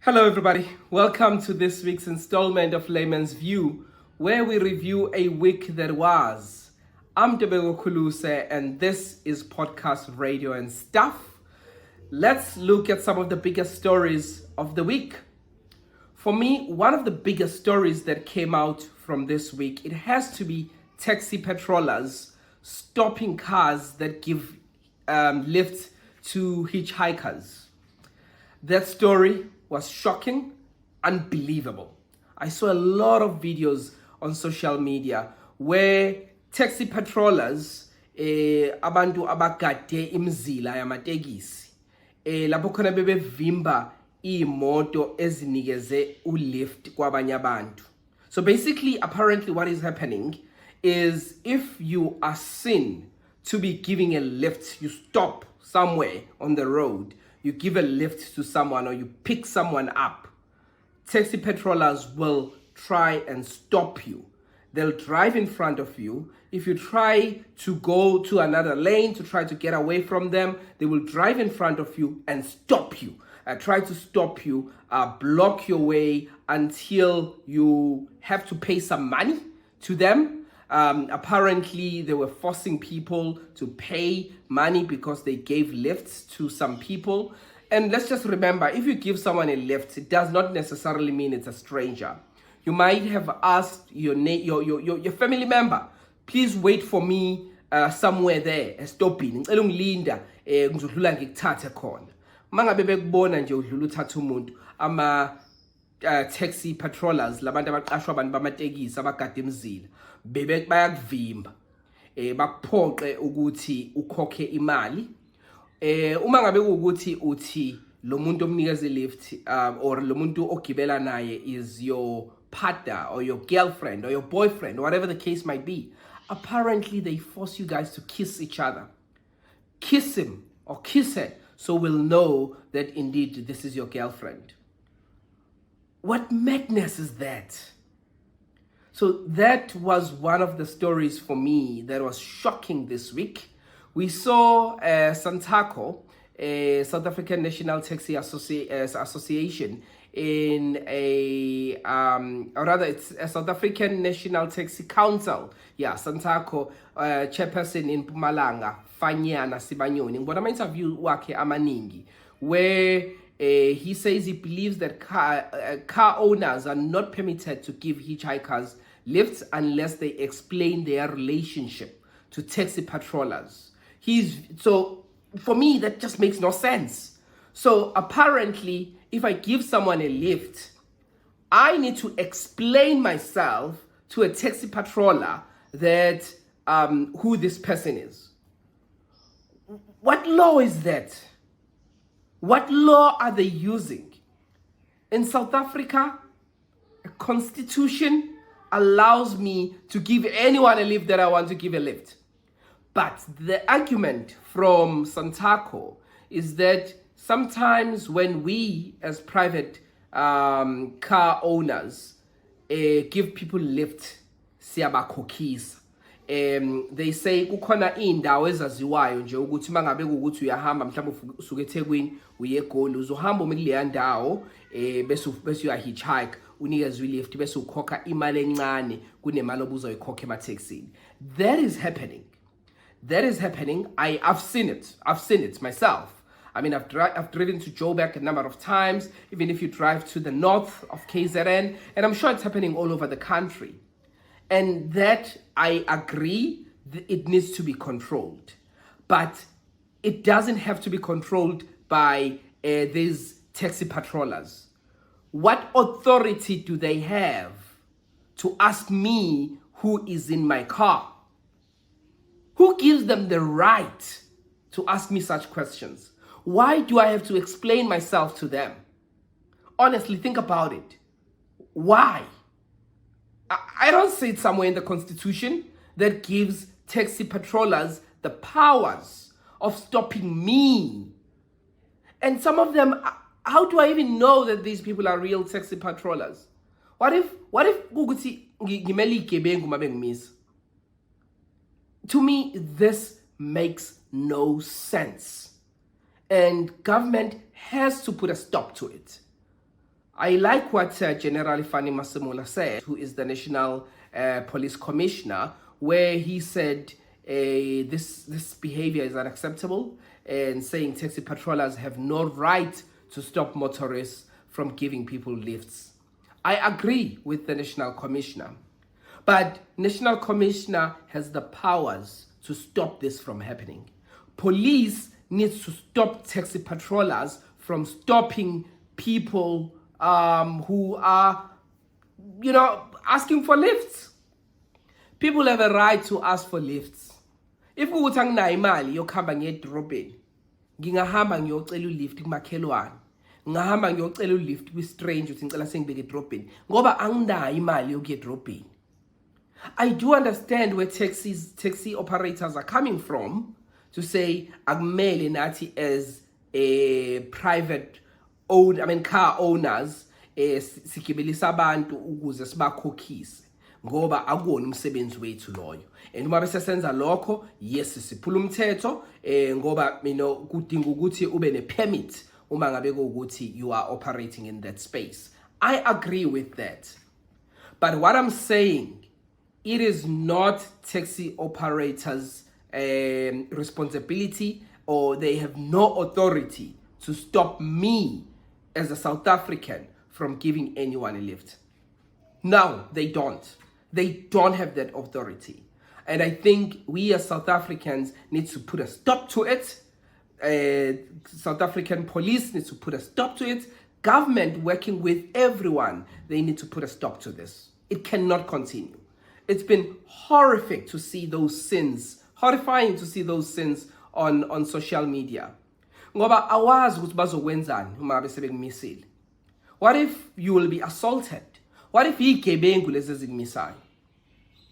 Hello everybody, welcome to this week's installment of Layman's View, where we review a week that was. I'm Ntobeko Khuluse and this is podcast radio and stuff. Let's look at some of the biggest stories of the week. For me, one of the biggest stories that came out from this week, it has to be taxi patrollers stopping cars that give lifts to hitchhikers. That story was shocking, unbelievable. I saw a lot of videos on social media where taxi patrollers abantu abagade imizila yamatekisi lapho khona bebevimba imoto ezinikeze ulift kwabanye abantu. So basically, apparently what is happening is if you are seen to be giving a lift, you stop somewhere on the road, you give a lift to someone or you pick someone up, taxi patrollers will try and stop you. They'll drive in front of you. If you try to go to another lane to try to get away from them, they will drive in front of you and stop you. Try to stop you, block your way until you have to pay some money to them. Apparently, they were forcing people to pay money because they gave lifts to some people. And let's just remember, if you give someone a lift, it does not necessarily mean it's a stranger. You might have asked your family member, please wait for me somewhere there, stopping. Linda, ngizodlula ngikuthathe khona. Mangabe bekubona nje udlula uthatha umuntu, ama taxi patrollers, labantu abaqashwa abantu bamatekisi abagade imizila, bayakuvimba, bakuphoqe ukuthi ukhokhe imali. Uma ngabe ukuthi uthi lo muntu omnikeza lift or lo muntu ogibela naye is your partner or your girlfriend or your boyfriend, whatever the case might be, apparently they force you guys to kiss each other. Kiss him or kiss her so we'll know that indeed this is your girlfriend. What madness is that? So that was one of the stories for me that was shocking this week. We saw Santaco, South African National Taxi Association, in or rather it's a South African National Taxi Council. Yeah, Santaco, chairperson in Mpumalanga, Fanyana Sibanyoni. Ngibona ama-interview wakhe amaningi, where he says he believes that car owners are not permitted to give hitchhikers lifts unless they explain their relationship to taxi patrollers. So for me, that just makes no sense. So apparently, if I give someone a lift, I need to explain myself to a taxi patroller that who this person is. What law is that? What law are they using? In South Africa, a constitution allows me to give anyone a lift that I want to give a lift. But the argument from Santaco is that sometimes when we as private car owners give people lift, siyabakhokhisa. They say kukhona indawo ezaziwayo nje ukuthi mangabe ukuthi uyahamba mhlawumbe usuke eThekwini uye eGoli uzohamba umekuleya ndawo bese uya hitchhike unikezwe lift bese ukhokha imali encane kunemali obuzoyikhokha emataxini. That is happening. I've seen it myself. I mean, I've driven to Joburg a number of times, even if you drive to the north of KZN, and I'm sure it's happening all over the country. And that, I agree, it needs to be controlled. But it doesn't have to be controlled by these taxi patrollers. What authority do they have to ask me who is in my car? Who gives them the right to ask me such questions? Why do I have to explain myself to them? Honestly, think about it. Why? I don't see it somewhere in the Constitution that gives taxi patrollers the powers of stopping me. And some of them, how do I even know that these people are real taxi patrollers? What if ukuthi ngimele igebengu mabe ngimisa? To me, this makes no sense. And government has to put a stop to it. I like what General Fani Masemola said, who is the National Police Commissioner, where he said this behavior is unacceptable, and saying taxi patrollers have no right to stop motorists from giving people lifts. I agree with the National Commissioner, but National Commissioner has the powers to stop this from happening. Police needs to stop taxi patrollers from stopping people who are, asking for lifts. People have a right to ask for lifts. If ukuthi anginayo imali yokuhamba ngedrobheni, ngingahamba ngiyocela ulift kumakhelwane. Ngahamba ngiyocela ulift kwi-stranger ukuthi ngicela sengibeke edrobheni ngoba anginayo imali yokuya edrobheni. I do understand where taxi operators are coming from to say akumele nathi as a private car owners sigibelisa abantu ukuze sibakhokhise ngoba akuwona umsebenzi wethu loyo. And uma besesenza lokho, yes siphula umthetho ngoba kudinga ukuthi ube ne permit uma ngabe ukuthi you are operating in that space. I agree with that. But what I'm saying, it is not taxi operators' responsibility, or they have no authority to stop me as a South African from giving anyone a lift. No, they don't. They don't have that authority. And I think we as South Africans need to put a stop to it. South African police needs to put a stop to it. Government working with everyone, they need to put a stop to this. It cannot continue. It's been horrific to see those sins, horrifying to see those sins on social media. Ngoba awazi ukuthi bazokwenzani uma besebekumisile. What if you will be assaulted? What if igebengu lezi ezikumisayo?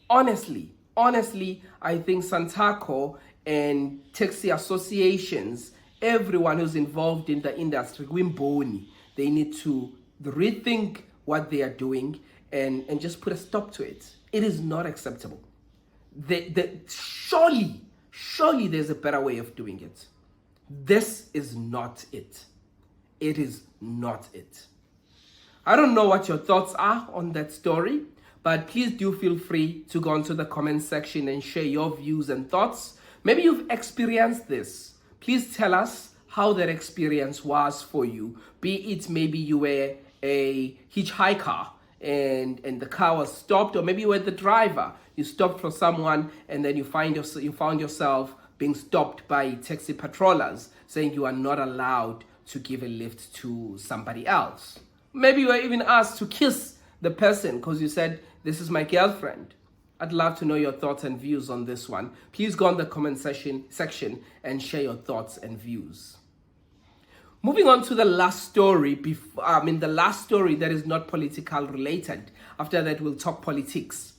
Honestly, I think Santaco and taxi associations, everyone who's involved in the industry, they need to rethink what they are doing and just put a stop to it. It is not acceptable. Surely there's a better way of doing it. This is not it. It is not it. I don't know what your thoughts are on that story, but please do feel free to go into the comment section and share your views and thoughts. Maybe you've experienced this. Please tell us how that experience was for you. Be it maybe you were a hitchhiker and the car was stopped, or maybe you were the driver. You stopped for someone and then you found yourself being stopped by taxi patrollers saying you are not allowed to give a lift to somebody else. Maybe you were even asked to kiss the person because you said, "This is my girlfriend." I'd love to know your thoughts and views on this one. Please go on the comment section and share your thoughts and views. Moving on to the last story, the last story that is not political related. After that, we'll talk politics.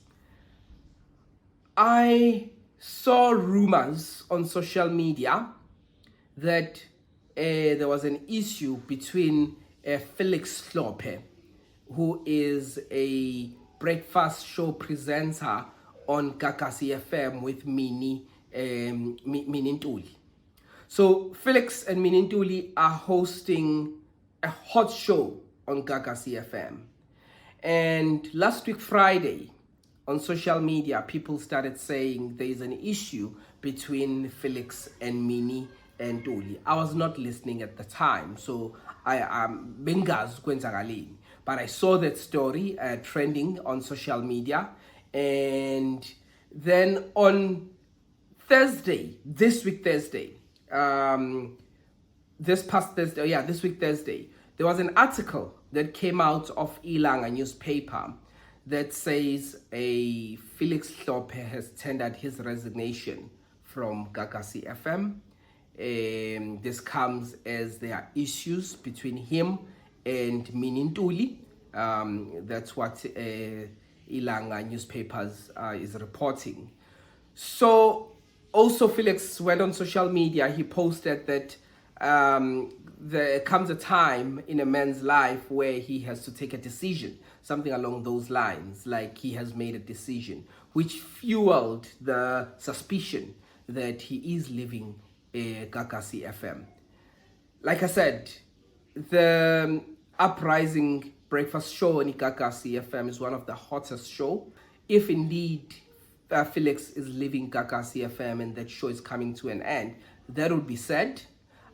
I saw rumors on social media that there was an issue between Felix Hlophe, who is a breakfast show presenter on Gagasi FM with Mini Ntuli. So Felix and Mini Ntuli are hosting a hot show on Gagasi FM. And last week, Friday, on social media, people started saying there is an issue between Felix and Mini and Ntuli. I was not listening at the time, so I am bengazi kwenzakaleni. But I saw that story trending on social media. And then on Thursday, this week Thursday, this week Thursday, there was an article that came out of Ilanga newspaper that says a Felix Hlophe has tendered his resignation from Gagasi FM. This comes as there are issues between him and Mini Ntuli. That's what Ilanga newspapers is reporting. So also Felix went on social media. He posted that there comes a time in a man's life where he has to take a decision, something along those lines, like he has made a decision, which fueled the suspicion that he is leaving Gagasi FM. Like I said, the uprising breakfast show on Gagasi FM is one of the hottest show. If indeed Felix is leaving Gagasi FM and that show is coming to an end, that would be sad.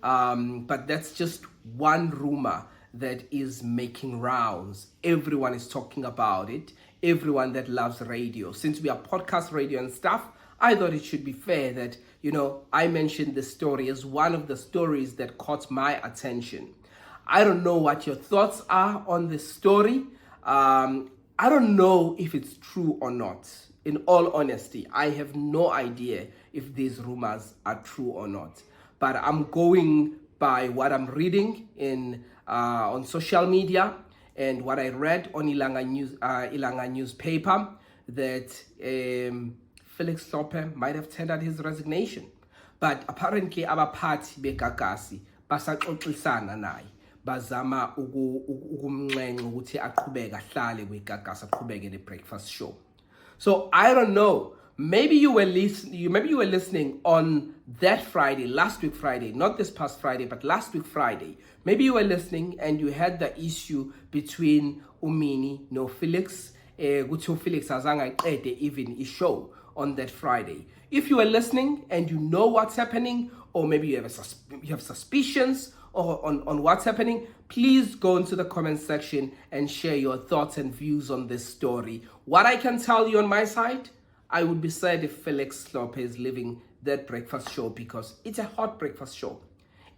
But that's just one rumor that is making rounds. Everyone is talking about it. Everyone that loves radio. Since we are podcast radio and stuff, I thought it should be fair that, I mentioned this story as one of the stories that caught my attention. I don't know what your thoughts are on this story. I don't know if it's true or not. In all honesty, I have no idea if these rumors are true or not. But I'm going by what I'm reading on social media and what I read on Ilanga newspaper, that Felix Hlophe might have tendered his resignation. But apparently abaphathi beGagasi basaxoxisana naye, bazama ukumncenga ukuthi aqhubeke ahlale kwiGagasi, aqhubeke the breakfast show. So I don't know. Maybe you were listening on that Friday, last week Friday, not this past Friday, but last week Friday. Maybe you were listening and you had the issue between Umini no Felix. Gutu Felix azanga iqede even a show on that Friday. If you are listening and you know what's happening, or maybe you have suspicions on what's happening, please go into the comment section and share your thoughts and views on this story. What I can tell you on my side, I would be sad if Felix Hlophe is leaving that breakfast show, because it's a hot breakfast show.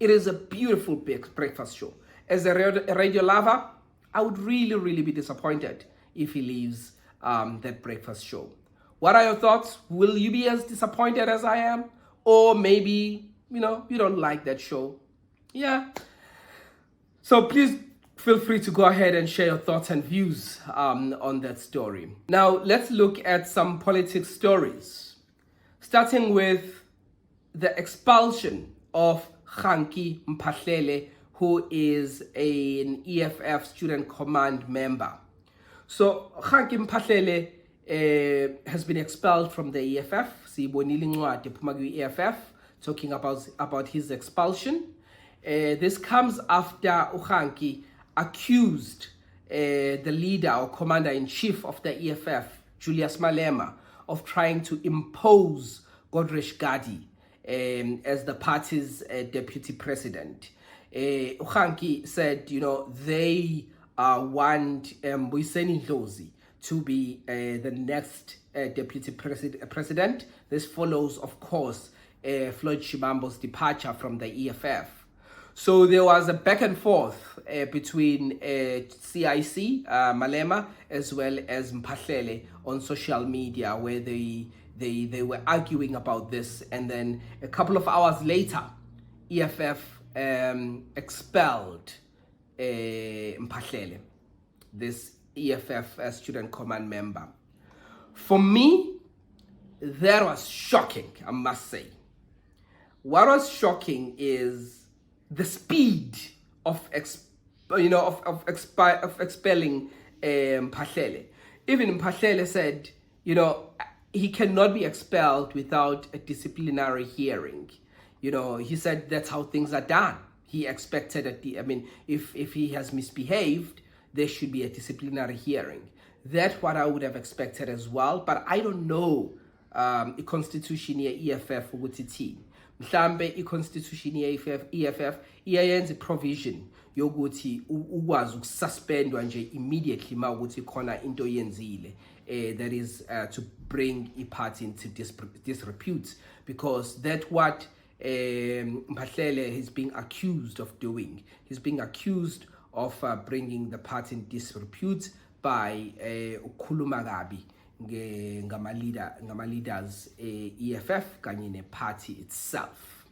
It is a beautiful breakfast show. As a radio lover, I would really, really be disappointed if he leaves that breakfast show. What are your thoughts? Will you be as disappointed as I am? Or maybe, you don't like that show. Yeah. So please feel free to go ahead and share your thoughts and views on that story. Now, let's look at some politics stories. Starting with the expulsion of Kganki Mphahlele, who is an EFF student command member. So Kganki Mphahlele has been expelled from the EFF. Siyibonile incwadi ephuma kwi-EFF talking about his expulsion. This comes after Kganki accused the leader or commander-in-chief of the EFF, Julius Malema, of trying to impose Godresh Gadi as the party's deputy president. Kganki said, they want Mbuyiseni Ndlozi to be the next deputy president. This follows, of course, Floyd Shibambo's departure from the EFF. So there was a back and forth between CIC, Malema, as well as Mphahlele on social media, where they were arguing about this. And then a couple of hours later, EFF expelled Mphahlele, this EFF student command member. For me, that was shocking, I must say. What was shocking is the speed of expelling Mphahlele. Even Mphahlele said, he cannot be expelled without a disciplinary hearing. He said that's how things are done. He expected if he has misbehaved, there should be a disciplinary hearing. That's what I would have expected as well. But I don't know the constitution EFF ukuthi ithini. Mhlambe i-constitution EFF iyayenza provision yokuthi ukwazi ukususpendwa nje immediately ma ukuthi khona into yenzile, that is to bring a party into disrepute, because that's what Mphahlele is being accused of doing. He's being accused of bringing the party in disrepute by ukhuluma kabi ngama leaders EFF kanye ne party itself.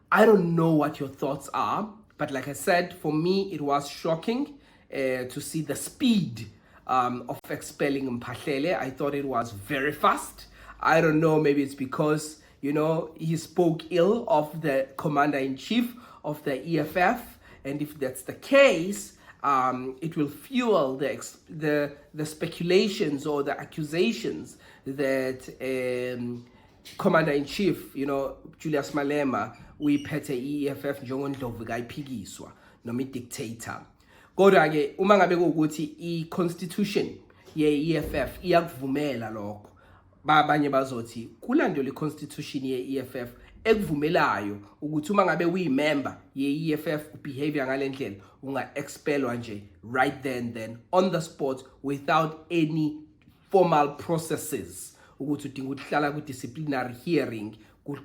I don't know what your thoughts are, but like I said, for me it was shocking to see the speed of expelling Mphahlele. I thought it was very fast. I don't know, maybe it's because he spoke ill of the commander-in-chief of the EFF, and if that's the case, it will fuel the speculations or the accusations that Commander-in-Chief, Julius Malema, uyiphethe EFF njengondlovu kayiphikiswa noma dictator. Kodwa ke uma ngabe ukuthi i-constitution ye-EFF iyakuvumela lokho, babanye bazothi kulandela i-constitution ye-EFF ekuvumelayo ukuthi uma ngabe uyi-member ye-EFF behavior ngalendlela unga-expellwa nje right then on the spot without any formal processes, ukuthi udinga ukuhlala ku-disciplinary hearing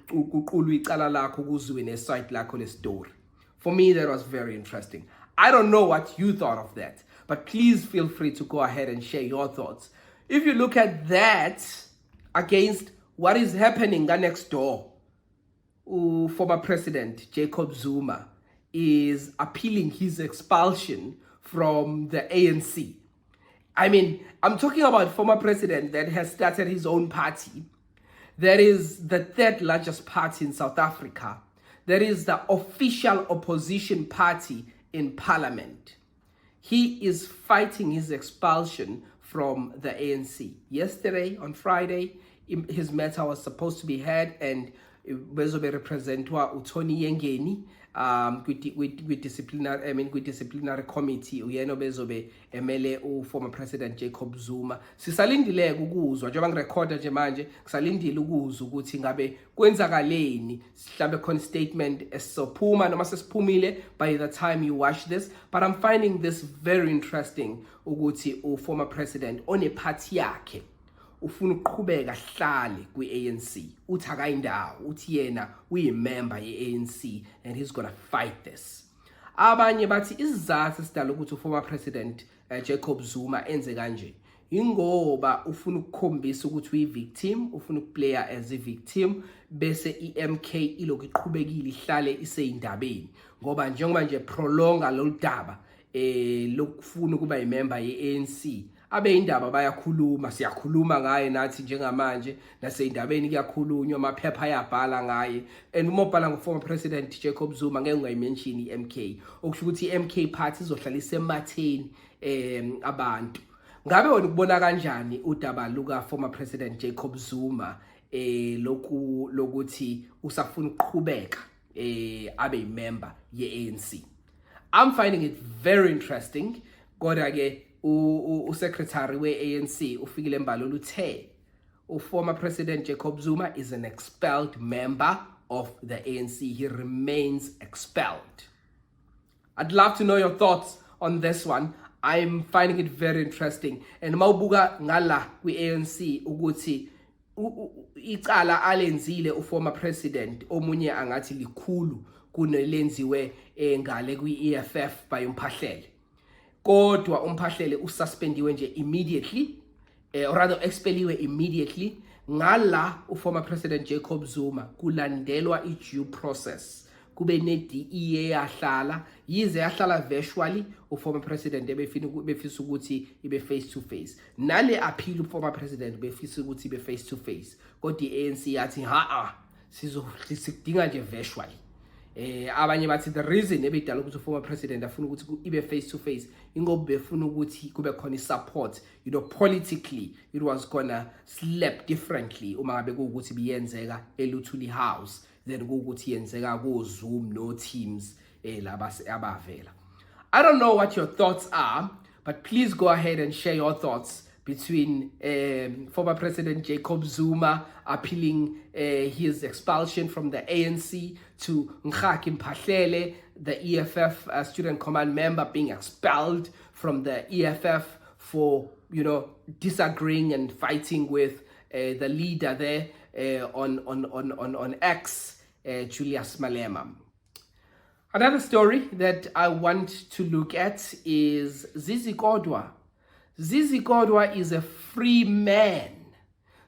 kuqulwe icala lakho kuziwe ne-site lakho le-story. For me, that was very interesting. I don't know what you thought of that, but please feel free to go ahead and share your thoughts. If you look at that against what is happening next door, former President Jacob Zuma is appealing his expulsion from the ANC. I mean, I'm talking about former president that has started his own party. That is the third largest party in South Africa. That is the official opposition party in parliament. He is fighting his expulsion from the ANC. Yesterday, on Friday, his matter was supposed to be heard and bezobe representwa uTony Yengeni with disciplinary committee uyena bezobe emele former president Jacob Zuma. Sisalindile ukuzwa njengoba ngirecorda nje manje, kusalindile ukuzwa ukuthi ngabe kwenzakaleni, mhlambe khona statement esizophuma noma sesiphumile by the time you watch this. But I'm finding this very interesting ukuthi former president one party yakhe ufuna ukuqhubeka hlale kwi-ANC, uthi akayindawo, uthi yena uyi-member ye-ANC and he's gonna fight this. Abanye bathi isizathu sidala ukuthi former president Jacob Zuma enze kanje ingoba ufuna ukukhombisa ukuthi uyi-victim, ufuna ukuplaya as a victim, bese i-MK ilokhu iqhubekile ihlale iseyindabeni ngoba njengoba nje prolonga lolu daba lokufuna ukuba yi-member ye-ANC. Abe indaba bayakhuluma, siyakhuluma ngaye nathi njengamanje, naseyindabeni kuyakhulunywa, amaphepha ayabhala ngaye, and uma ubhala ngoformer president Jacob Zuma ngeke ungayimention i-MK, okusho ukuthi i-MK party izohlala isematheni abantu. Ngabe wena ukubona kanjani udaba luka former president Jacob Zuma lokuthi usafuna ukuqhubeka abe member ye-ANC? I'm finding it very interesting. Kodwa ke secretary we-ANC ufikile Mbalula uthe former president Jacob Zuma is an expelled member of the ANC. He remains expelled. I'd love to know your thoughts on this one. I'm finding it very interesting. And mawubuka ngala kwi-ANC ukuthi icala alenzile former president omunye angathi likhulu kunelenziwe ngale kwi-EFF by Mphahlele. Kodwa Mphahlele ususpendiwe nje immediately, or rather expelliwe immediately. Ngala former president Jacob Zuma kulandelwa i-due process. Kube ne-DEA yahlala, yize yahlala virtually former president befisa ukuthi ibe face to face. Nale appeal former president befisa ukuthi ibe face to face. Kodwa i-ANC yathi sidinga nje virtually. Abanye bathi the reason ebedala ukuthi former president afuna ukuthi ibe face to face ingoba befuna ukuthi kube khona support, politically it was gonna slap differently uma ngabe ukuthi biyenzeka eLuthuli House then ukuthi yenzeka ku Zoom no Teams laba abavela. I don't know what your thoughts are, but please go ahead and share your thoughts between former President Jacob Zuma appealing his expulsion from the ANC to Kganki Mphahlele, the EFF student command member, being expelled from the EFF for disagreeing and fighting with the leader there on X, Julius Malema. Another story that I want to look at is Zizi Kodwa. Zizi Kodwa is a free man.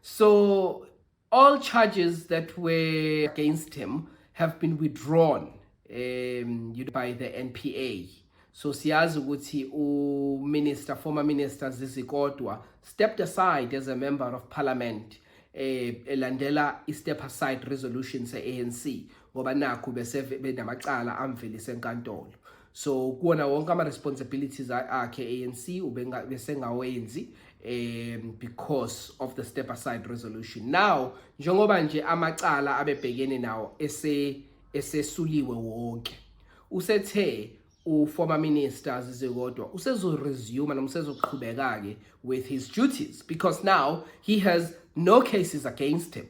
So all charges that were against him have been withdrawn by the NPA. So siyazi ukuthi former minister Zizi Kodwa stepped aside as a member of parliament elandela step aside resolution se-ANC ngoba nakho bese benamacala amvelise enkantolo. So kuona wonke ama responsibilities akhe ANC besengawenzi because of the step aside resolution. Now njengoba nje amacala abebhekene nawo esesuliwe wonke, usethe former minister Zizi Kodwa usezoresume and usezoqhubeka with his duties because now he has no cases against him.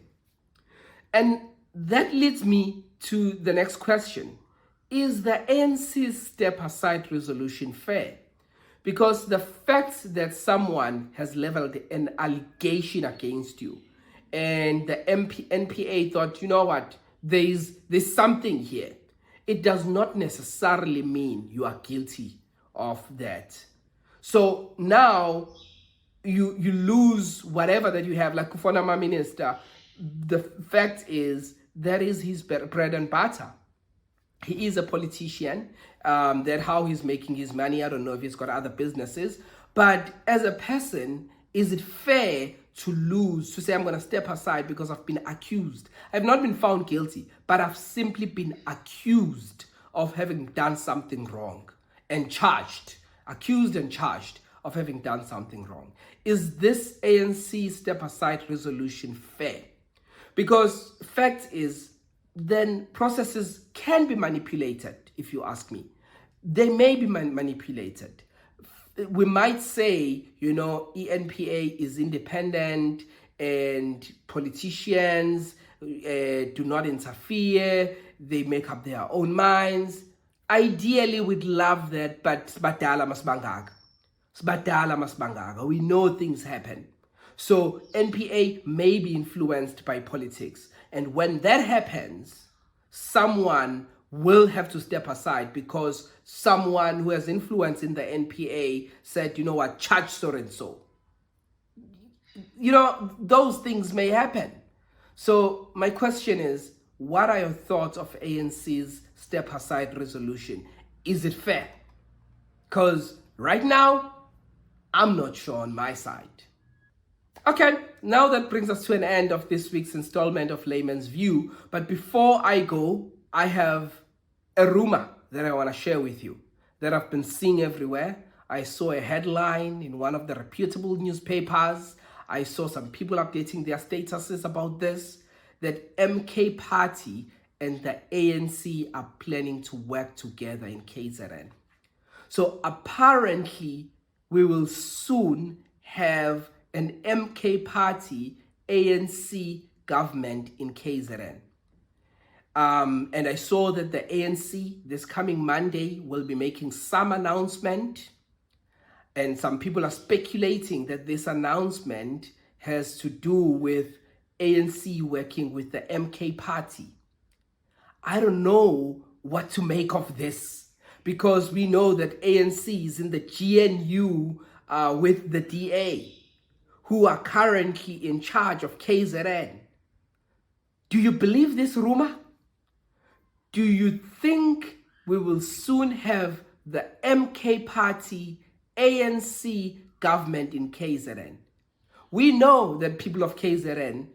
And that leads me to the next question. Is the ANC's step-aside resolution fair? Because the fact that someone has leveled an allegation against you and the NPA thought, you know what, there's something here, it does not necessarily mean you are guilty of that. So now you lose whatever that you have, like former minister. The fact is that is his bread and butter. He is a politician. That how he's making his money. I don't know if he's got other businesses. But as a person, is it fair to lose, to say I'm going to step aside because I've been accused? I've not been found guilty, but I've simply been accused of having done something wrong and charged, accused and charged of having done something wrong. Is this ANC step aside resolution fair? Because fact is, then processes can be manipulated, if you ask me. They may be manipulated. We might say, you know, ENPA is independent and politicians do not interfere. They make up their own minds. Ideally, we'd love that, but sbadala masbangaga. Sbadala masbangaga. We know things happen. So NPA may be influenced by politics. And when that happens, someone will have to step aside because someone who has influence in the NPA said, you know what, charge so and so. You know, those things may happen. So my question is, what are your thoughts of ANC's step aside resolution? Is it fair? Because right now, I'm not sure on my side. Okay, now that brings us to an end of this week's installment of Layman's View. But before I go, I have a rumor that I want to share with you that I've been seeing everywhere. I saw a headline in one of the reputable newspapers. I saw some people updating their statuses about this, that MK Party and the ANC are planning to work together in KZN. So apparently, we will soon have an MK Party ANC government in KZN. And I saw that the ANC this coming Monday will be making some announcement. And some people are speculating that this announcement has to do with ANC working with the MK Party. I don't know what to make of this because we know that ANC is in the GNU with the DA, who are currently in charge of KZN. Do you believe this rumor? Do you think we will soon have the MK Party ANC government in KZN? We know that people of KZN,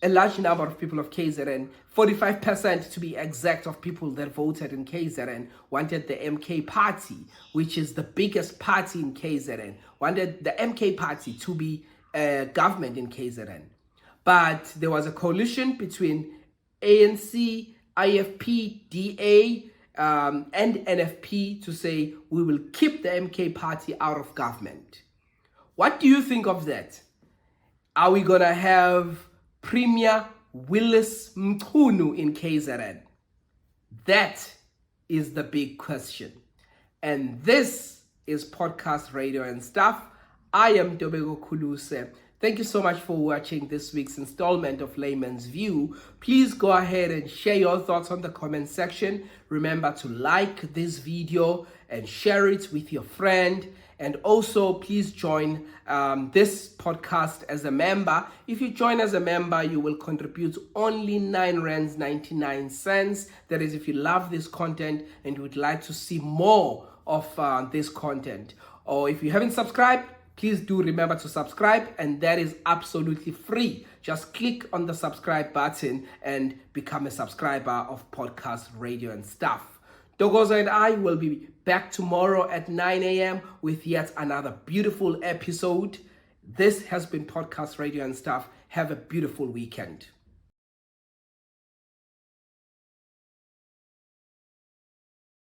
a large number of people of KZN, 45% to be exact of people that voted in KZN, wanted the MK Party, which is the biggest party in KZN, wanted the MK Party to be government in KZN. But there was a coalition between ANC, IFP, DA, and NFP to say we will keep the MK Party out of government. What do you think of that? Are we going to have Premier Willis Mchunu in KZN? That is the big question. And this is Podcast Radio and Stuff. I am Ntobeko Khuluse. Thank you so much for watching this week's installment of Layman's View. Please go ahead and share your thoughts on the comment section. Remember to like this video and share it with your friend. And also, please join this podcast as a member. If you join as a member, you will contribute only 9.99 rands. That is, if you love this content and you would like to see more of this content. Or if you haven't subscribed, please do remember to subscribe, and that is absolutely free. Just click on the subscribe button and become a subscriber of Podcast Radio and Stuff. Dogozo and I will be back tomorrow at 9 a.m. with yet another beautiful episode. This has been Podcast Radio and Stuff. Have a beautiful weekend.